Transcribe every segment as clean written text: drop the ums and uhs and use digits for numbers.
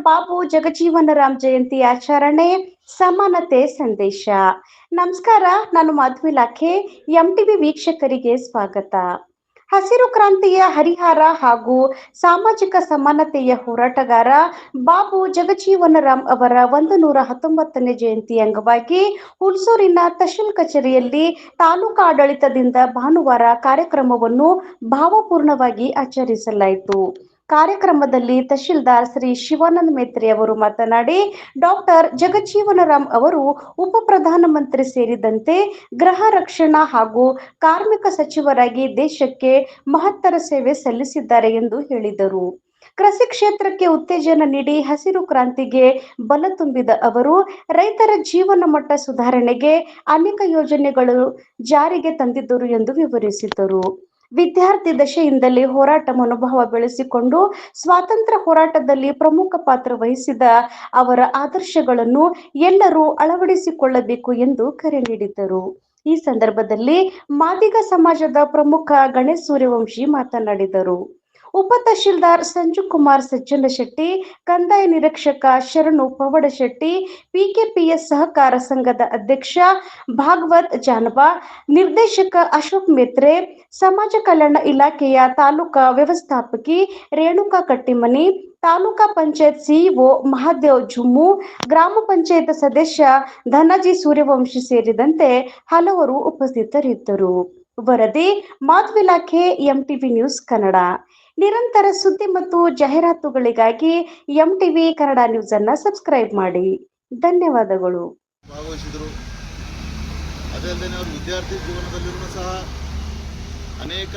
ಬಾಬು ಜಗಜೀವನರಾಮ್ ಜಯಂತಿ ಆಚರಣೆ ಸಮಾನತೆ ಸಂದೇಶ. ನಮಸ್ಕಾರ, ನಾನು ಮಧುವಿಲಾಖೆ. ಎಂಟಿವಿ ವೀಕ್ಷಕರಿಗೆ ಸ್ವಾಗತ. ಹಸಿರು ಕ್ರಾಂತಿಯ ಹರಿಹಾರ ಹಾಗೂ ಸಾಮಾಜಿಕ ಸಮಾನತೆಯ ಹೋರಾಟಗಾರ ಬಾಬು ಜಗಜೀವನರಾಮ್ ಅವರ 119ನೇ ಜಯಂತಿ ಅಂಗವಾಗಿ ಹುಣಸೂರಿನ ತಹಶೀಲ್ ಕಚೇರಿಯಲ್ಲಿ ತಾಲೂಕಾ ಆಡಳಿತದಿಂದ ಭಾನುವಾರ ಕಾರ್ಯಕ್ರಮವನ್ನು ಭಾವಪೂರ್ಣವಾಗಿ ಆಚರಿಸಲಾಯಿತು. ಕಾರ್ಯಕ್ರಮದಲ್ಲಿ ತಹಶೀಲ್ದಾರ್ ಶ್ರೀ ಶಿವಾನಂದ ಮೇತ್ರೆ ಅವರು ಮಾತನಾಡಿ, ಡಾಕ್ಟರ್ ಜಗಜೀವನರಾಮ್ ಅವರು ಉಪ ಪ್ರಧಾನಮಂತ್ರಿ ಸೇರಿದಂತೆ ಗೃಹ ರಕ್ಷಣಾ ಹಾಗೂ ಕಾರ್ಮಿಕ ಸಚಿವರಾಗಿ ದೇಶಕ್ಕೆ ಮಹತ್ತರ ಸೇವೆ ಸಲ್ಲಿಸಿದ್ದಾರೆ ಎಂದು ಹೇಳಿದರು. ಕೃಷಿ ಕ್ಷೇತ್ರಕ್ಕೆ ಉತ್ತೇಜನ ನೀಡಿ ಹಸಿರು ಕ್ರಾಂತಿಗೆ ಬಲ ತುಂಬಿದ ಅವರು ರೈತರ ಜೀವನ ಮಟ್ಟ ಸುಧಾರಣೆಗೆ ಅನೇಕ ಯೋಜನೆಗಳು ಜಾರಿಗೆ ತಂದಿದ್ದರು ಎಂದು ವಿವರಿಸಿದರು. ವಿದ್ಯಾರ್ಥಿ ದಶೆಯಿಂದಲೇ ಹೋರಾಟ ಮನೋಭಾವ ಬೆಳೆಸಿಕೊಂಡು ಸ್ವಾತಂತ್ರ್ಯ ಹೋರಾಟದಲ್ಲಿ ಪ್ರಮುಖ ಪಾತ್ರ ವಹಿಸಿದ ಅವರ ಆದರ್ಶಗಳನ್ನು ಎಲ್ಲರೂ ಅಳವಡಿಸಿಕೊಳ್ಳಬೇಕು ಎಂದು ಕರೆ ನೀಡಿದರು. ಈ ಸಂದರ್ಭದಲ್ಲಿ ಮಾದಿಗ ಸಮಾಜದ ಪ್ರಮುಖ ಗಣೇಶ್ ಸೂರ್ಯವಂಶಿ ಮಾತನಾಡಿದರು. ಉಪ ತಹಶೀಲ್ದಾರ್ ಸಂಜುಕುಮಾರ್ ಸಜ್ಜನಶೆಟ್ಟಿ, ಕಂದಾಯ ನಿರೀಕ್ಷಕ ಶರಣು ಪವಡಶೆಟ್ಟಿ, ಪಿಕೆಪಿಎಸ್ ಸಹಕಾರ ಸಂಘದ ಅಧ್ಯಕ್ಷ ಭಾಗವತ್ ಜಾನಬಾ, ನಿರ್ದೇಶಕ ಅಶೋಕ್ ಮೇತ್ರೆ, ಸಮಾಜ ಕಲ್ಯಾಣ ಇಲಾಖೆಯ ತಾಲೂಕಾ ವ್ಯವಸ್ಥಾಪಕಿ ರೇಣುಕಾ ಕಟ್ಟಿಮನಿ, ತಾಲೂಕಾ ಪಂಚಾಯತ್ ಸಿಇಒ ಮಹಾದೇವ್ ಜುಮ್ಮು, ಗ್ರಾಮ ಪಂಚಾಯತ್ ಸದಸ್ಯ ಧನಜಿ ಸೂರ್ಯವಂಶಿ ಸೇರಿದಂತೆ ಹಲವರು ಉಪಸ್ಥಿತರಿದ್ದರು. ವರದಿ ಮಾಧುವಿಲಾಖೆ, ಎಂಟಿವಿ ನ್ಯೂಸ್ ಕನ್ನಡ. ನಿರಂತರ ಸುದ್ದಿ ಮತ್ತು ಜಾಹೀರಾತುಗಳಿಗಾಗಿ ಎಂಟಿವಿ ಕನ್ನಡ ನ್ಯೂಸ್ ಅನ್ನು ಸಬ್ಸ್ಕ್ರೈಬ್ ಮಾಡಿ. ಧನ್ಯವಾದಗಳು. ಭಾಗವಹಿಸಿದರು. ಅದೇ ಅಲ್ಲದೆ ಅವರು ವಿದ್ಯಾರ್ಥಿ ಜೀವನದಲ್ಲಿಯೂ ಸಹ ಅನೇಕ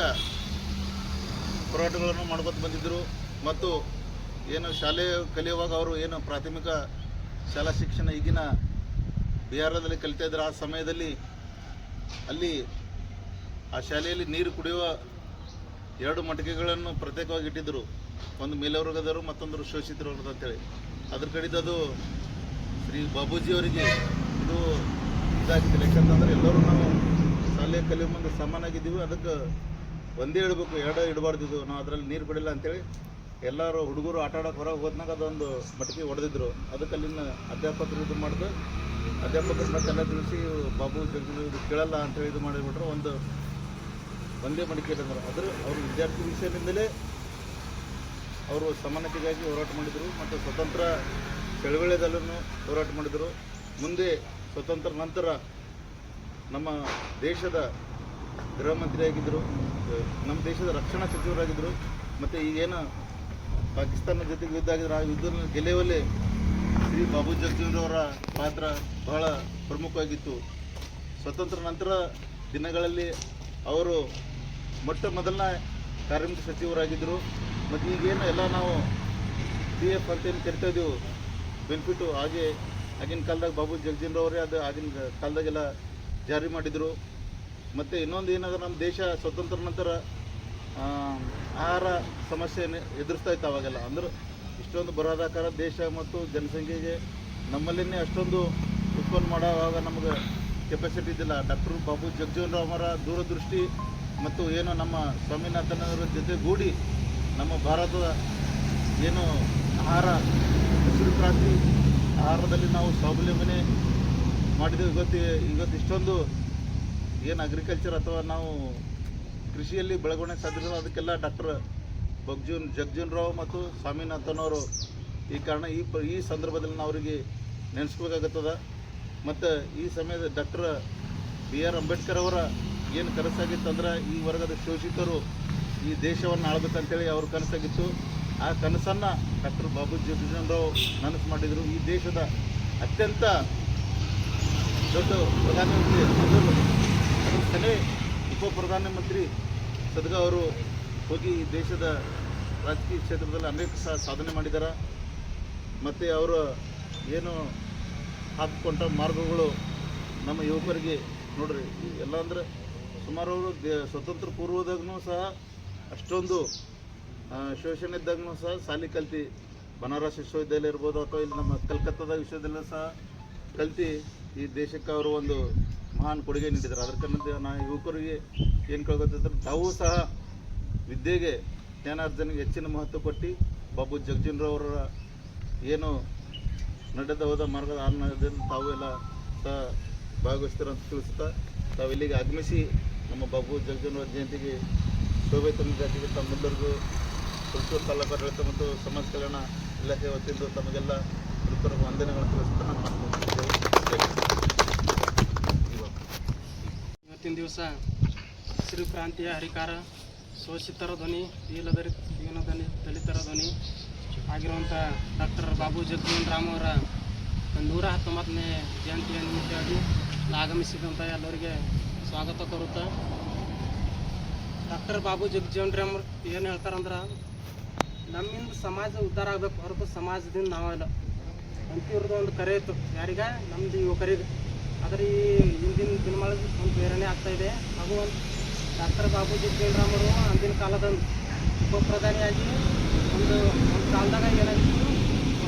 ಹೋರಾಟಗಳನ್ನು ಮಾಡ್ಕೊತ ಬಂದಿದ್ದರು. ಮತ್ತು ಏನು ಶಾಲೆ ಕಲಿಯುವಾಗ ಅವರು ಏನು ಪ್ರಾಥಮಿಕ ಶಾಲಾ ಶಿಕ್ಷಣ ಈಗಿನ ಬಿಹಾರದಲ್ಲಿ ಕಲಿತಾ ಇದ್ದಾರೆ. ಆ ಸಮಯದಲ್ಲಿ ಅಲ್ಲಿ ಆ ಶಾಲೆಯಲ್ಲಿ ನೀರು ಕುಡಿಯುವ 2 ಮಟಕೆಗಳನ್ನು ಪ್ರತ್ಯೇಕವಾಗಿ ಇಟ್ಟಿದ್ದರು. ಒಂದು ಮೇಲ್ವರ್ಗದವರು, ಮತ್ತೊಂದು ಶೋಷಿತ ವರ್ಗದ ಅಂತೇಳಿ. ಅದ್ರ ಕಡಿದು ಅದು ಶ್ರೀ ಬಾಬೂಜಿಯವರಿಗೆ ಇದು ಇದಾಗಿದ್ದಿಲ್ಲ. ಯಾಕಂತಂದ್ರೆ ಎಲ್ಲರೂ ನಾವು ಶಾಲೆ ಕಲಿಯೋ ಮುಂದೆ ಸಮಾನಾಗಿದ್ದೀವಿ, ಅದಕ್ಕೆ ಒಂದೇ ಇಡಬೇಕು, 2 ಇಡಬಾರ್ದಿದ್ದು. ನಾವು ಅದರಲ್ಲಿ ನೀರು ಕುಡಿಲ್ಲ ಅಂತೇಳಿ ಎಲ್ಲರೂ ಹುಡುಗರು ಆಟ ಆಡೋಕೆ ಹೊರಗೆ ಹೋದ್ನಾಗ ಅದೊಂದು ಮಟಕೆ ಹೊಡೆದಿದ್ರು. ಅದಕ್ಕೆ ಅಲ್ಲಿನ ಅಧ್ಯಾಪಕರು ಇದು ಮಾಡಿದ್ರು. ಅಧ್ಯಾಪಕರು ಮತ್ತೆಲ್ಲ ತಿಳಿಸಿ ಬಾಬು ಜಗಜೀವನ ಇದು ಕೇಳಲ್ಲ ಅಂತೇಳಿ ಇದು ಮಾಡಿಬಿಟ್ರು. ಒಂದೇ ಮಡಿಕೆ ಇಟ್ಟಿದ್ರು. ಅದ್ರ ಅವರು ವಿದ್ಯಾರ್ಥಿ ವಿಷಯದಿಂದಲೇ ಅವರು ಸಮಾನತೆಗಾಗಿ ಹೋರಾಟ ಮಾಡಿದರು. ಮತ್ತು ಸ್ವತಂತ್ರ ಚಳವಳಿಯಲ್ಲೂ ಹೋರಾಟ ಮಾಡಿದರು. ಮುಂದೆ ಸ್ವತಂತ್ರ ನಂತರ ನಮ್ಮ ದೇಶದ ಗೃಹ ಮಂತ್ರಿಯಾಗಿದ್ದರು, ನಮ್ಮ ದೇಶದ ರಕ್ಷಣಾ ಸಚಿವರಾಗಿದ್ದರು. ಮತ್ತು ಈಗೇನು ಪಾಕಿಸ್ತಾನದ ಜೊತೆಗೆ ಯುದ್ಧ ಆಗಿದ್ರು, ಆ ಯುದ್ಧವನ್ನು ಗೆಲ್ಲುವಲ್ಲಿ ಶ್ರೀ ಬಾಬು ಜಗಜೀವನರವರ ಪಾತ್ರ ಬಹಳ ಪ್ರಮುಖವಾಗಿತ್ತು. ಸ್ವತಂತ್ರ ನಂತರ ದಿನಗಳಲ್ಲಿ ಅವರು ಮೊಟ್ಟ ಮೊದಲನೇ ಕಾರ್ಮಿಕ ಸಚಿವರಾಗಿದ್ದರು. ಮತ್ತು ಈಗೇನು ಎಲ್ಲ ನಾವು PF ಅಂತೇನು ಕರಿತಾ ಇದ್ದೀವಿ, ಬೆನಿಫಿಟು, ಆಗಿನ ಕಾಲದಾಗ ಬಾಬು ಜಗಜೀವನರವರೇ ಅದು ಆಗಿನ ಕಾಲದಾಗೆಲ್ಲ ಜಾರಿ ಮಾಡಿದರು. ಮತ್ತು ಇನ್ನೊಂದು ಏನಾದರೂ ನಮ್ಮ ದೇಶ ಸ್ವತಂತ್ರ ನಂತರ ಆಹಾರ ಸಮಸ್ಯೆ ಎದುರಿಸ್ತಾ ಇತ್ತು ಅವಾಗೆಲ್ಲ. ಅಂದ್ರೆ ಇಷ್ಟೊಂದು ಬರೋದಾಕಾರ ದೇಶ ಮತ್ತು ಜನಸಂಖ್ಯೆಗೆ ನಮ್ಮಲ್ಲೇ ಅಷ್ಟೊಂದು ಉತ್ಪನ್ನ ಮಾಡೋವಾಗ ನಮಗೆ ಕೆಪಾಸಿಟಿ ಇದ್ದಿಲ್ಲ. ಡಾಕ್ಟರ್ ಬಾಬು ಜಗಜೀವನರಾಮ್ ಅವರ ದೂರದೃಷ್ಟಿ ಮತ್ತು ಏನು ನಮ್ಮ ಸ್ವಾಮಿನಾಥನವರ ಜೊತೆ ಗೂಡಿ ನಮ್ಮ ಭಾರತದ ಏನು ಆಹಾರ ಹಸಿರು ಕ್ರಾಂತಿ ಆಹಾರದಲ್ಲಿ ನಾವು ಸ್ವಾವಲಂಬನೆ ಮಾಡಿದೆವು. ಇವತ್ತು ಇಷ್ಟೊಂದು ಏನು ಅಗ್ರಿಕಲ್ಚರ್ ಅಥವಾ ನಾವು ಕೃಷಿಯಲ್ಲಿ ಬೆಳವಣಿಗೆ ಸಾಧ್ಯತೆ, ಅದಕ್ಕೆಲ್ಲ ಡಾಕ್ಟರ್ ಜಗಜೀವನರಾವ್ ಮತ್ತು ಸ್ವಾಮಿನಾಥನ್ ಈ ಕಾರಣ. ಈ ಸಂದರ್ಭದಲ್ಲಿ ನಾವು ಅವರಿಗೆ ನೆನೆಸ್ಕೋಬೇಕಾಗುತ್ತದೆ. ಮತ್ತು ಈ ಸಮಯದ ಡಾಕ್ಟರ್ BR ಅಂಬೇಡ್ಕರ್ ಅವರ ಏನು ಕನಸಾಗಿತ್ತಂದ್ರೆ ಈ ವರ್ಗದ ಶೋಷಿತರು ಈ ದೇಶವನ್ನು ಆಳ್ಬೇಕಂತೇಳಿ ಅವ್ರ ಕನಸಾಗಿತ್ತು. ಆ ಕನಸನ್ನು ಡಾಕ್ಟರ್ ಬಾಬು ಜಗಜೀವನರಾವ್ ನನಸು ಮಾಡಿದರು. ಈ ದೇಶದ ಅತ್ಯಂತ ದೊಡ್ಡ ಪ್ರಧಾನಮಂತ್ರಿ ಅದರ ಸಲಹೆ ಉಪ ಪ್ರಧಾನಮಂತ್ರಿ ಸದ್ಗ ಅವರು ಹೋಗಿ ಈ ದೇಶದ ರಾಜಕೀಯ ಕ್ಷೇತ್ರದಲ್ಲಿ ಅನೇಕ ಸಾಧನೆ ಮಾಡಿದ್ದಾರೆ. ಮತ್ತು ಅವರು ಏನು ಹಾಕಿಕೊಂಡ ಮಾರ್ಗಗಳು ನಮ್ಮ ಯುವಕರಿಗೆ ನೋಡ್ರಿ ಎಲ್ಲ ಅಂದರೆ ಸುಮಾರು ಅವರು ಸ್ವತಂತ್ರ ಪೂರ್ವದಾಗೂ ಸಹ ಅಷ್ಟೊಂದು ಶೋಷಣೆ ಇದ್ದಾಗೂ ಸಹ ಶಾಲೆ ಕಲ್ತು, ಬನಾರಸ್ ವಿಶ್ವವಿದ್ಯಾಲಯ ಇರ್ಬೋದು ಅಥವಾ ಇಲ್ಲಿ ನಮ್ಮ ಕಲ್ಕತ್ತಾದ ವಿಶ್ವವಿದ್ಯಾಲಯ ಸಹ ಕಲ್ತು ಈ ದೇಶಕ್ಕೆ ಅವರು ಒಂದು ಮಹಾನ್ ಕೊಡುಗೆ ನೀಡಿದ್ದಾರೆ. ಅದಕ್ಕೆ ನಾವು ಯುವಕರಿಗೆ ಏನು ಕೇಳ್ಕೊತಿದ್ರೆ ತಾವೂ ಸಹ ವಿದ್ಯೆಗೆ ಜ್ಞಾನಾರ್ಜನೆಗೆ ಹೆಚ್ಚಿನ ಮಹತ್ವ ಕೊಟ್ಟು ಬಾಬು ಜಗಜೀವನರಾವ್ ಅವರ ಏನು ನಡೆದ ಹೋದ ಮಾರ್ಗದ ಆನಂದದಿಂದ ತಾವು ಎಲ್ಲ ಸಹ ಭಾಗವಹಿಸ್ತೀರ ಅಂತ ತಿಳಿಸುತ್ತಾ ತಾವು ಇಲ್ಲಿಗೆ ಆಗಮಿಸಿ ನಮ್ಮ ಬಾಬು ಜಗಜೀವನ ಜಯಂತಿಗೆ ಶೋಭೆ ತಂದಿದ್ದಕ್ಕೆ ತಮ್ಮೆಲ್ಲರಿಗೂ ತುಮಕೂರು ತಾಲೂಕು ಆಡಳಿತ ಮತ್ತು ಸಮಾಜ ಕಲ್ಯಾಣ ಇಲಾಖೆ ವತಿಯಿಂದ ತಮಗೆಲ್ಲ ಹೃತ್ಪೂರ್ವಕ ವಂದನೆಗಳನ್ನು ತಿಳಿಸುತ್ತಾ ನಾನು ಮಾತು ಮುಗಿಸುತ್ತೇನೆ. ಇವತ್ತಿನ ದಿವಸ ಹಸಿರು ಕ್ರಾಂತಿಯ ಹರಿಕಾರ, ಶೋಷಿತರ ಧ್ವನಿ, ದಲಿತರ ಧ್ವನಿ ಆಗಿರುವಂಥ ಡಾಕ್ಟರ್ ಬಾಬು ಜಗಜೀವನ್ ರಾಮ್ ಅವರ 119ನೇ ಜಯಂತಿಯ ನಿಮಿತ್ತವಾಗಿ ಆಗಮಿಸಿದಂಥ ಎಲ್ಲರಿಗೆ ಸ್ವಾಗತ ಕೋರುತ್ತಾ, ಡಾಕ್ಟರ್ ಬಾಬು ಜಗಜೀವನ್ ರಾಮ್ ಏನು ಹೇಳ್ತಾರಂದ್ರೆ, ನಮ್ಮಿಂದ ಸಮಾಜ ಉದ್ಧಾರ ಆಗಬೇಕು ಹೊರತು ಸಮಾಜದಿಂದ ನಾವಲ್ಲ ಅಂತ ಇವ್ರದ್ದು ಒಂದು ಕರೆ ಇತ್ತು. ಯಾರಿಗ? ನಮ್ಮದು ಯುವಕರಿಗೆ. ಆದರೆ ಈ ಹಿಂದಿನ ದಿನಮಾನದ ಒಂದು ಪ್ರೇರಣೆ ಆಗ್ತಾಯಿದೆ. ಹಾಗೂ ಒಂದು ಡಾಕ್ಟರ್ ಬಾಬು ಜಗಜೀವನ್ ರಾಮ್ ಅವರು ಅಂದಿನ ಕಾಲದಂದು ಉಪ ಪ್ರಧಾನಿಯಾಗಿ ಒಂದು ಕಾಲದಾಗ ಏನಾಗಿತ್ತು,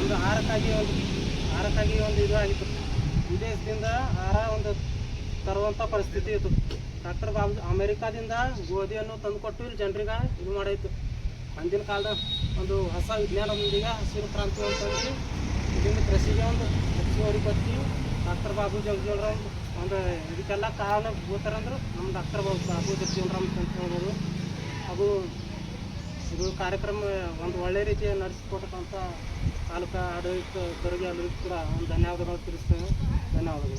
ಒಂದು ಆಹಾರಕ್ಕಾಗಿ ಒಂದು ಇದು ಆಗಿತ್ತು. ವಿದೇಶದಿಂದ ಆಹಾರ ಒಂದು ತರುವಂಥ ಪರಿಸ್ಥಿತಿ ಇತ್ತು. ಡಾಕ್ಟರ್ ಬಾಬು ಅಮೆರಿಕಾದಿಂದ ಗೋಧಿಯನ್ನು ತಂದುಕೊಟ್ಟು ಇಲ್ಲಿ ಜನರಿಗೆ ಇದು ಮಾಡಾಯಿತು. ಅಂದಿನ ಕಾಲದ ಒಂದು ಹೊಸ ವಿಜ್ಞಾನದೊಂದಿಗೆ ಹಸಿರು ಕ್ರಾಂತಿ ಅಂತಂದು ಇದರಿಂದ ಕೃಷಿಗೆ ಒಂದು ಹೆಚ್ಚುವರಿ ಬತ್ತಿ ಡಾಕ್ಟರ್ ಬಾಬು ಜಗಜೀವನ್ ರಾಮ್ ಒಂದು ಇದಕ್ಕೆಲ್ಲ ಕಾರಣ ಗೋತಾರಂದ್ರೆ ನಮ್ಮ ಡಾಕ್ಟರ್ ಬಾಬು ಜಗಜೀವನ್ ರಾಮ್ ಅಂತ ಹೇಳ್ಬೋದು. ಹಾಗೂ ಇದು ಕಾರ್ಯಕ್ರಮ ಒಂದು ಒಳ್ಳೆಯ ರೀತಿಯ ನಡೆಸಿಕೊಟ್ಟಂಥ ತಾಲೂಕು ಆಡಳಿತದವರಿಗೆ ಎಲ್ಲರಿಗೂ ಕೂಡ ಒಂದು ಧನ್ಯವಾದಗಳು ತಿಳಿಸ್ತೇನೆ. ಧನ್ಯವಾದಗಳು.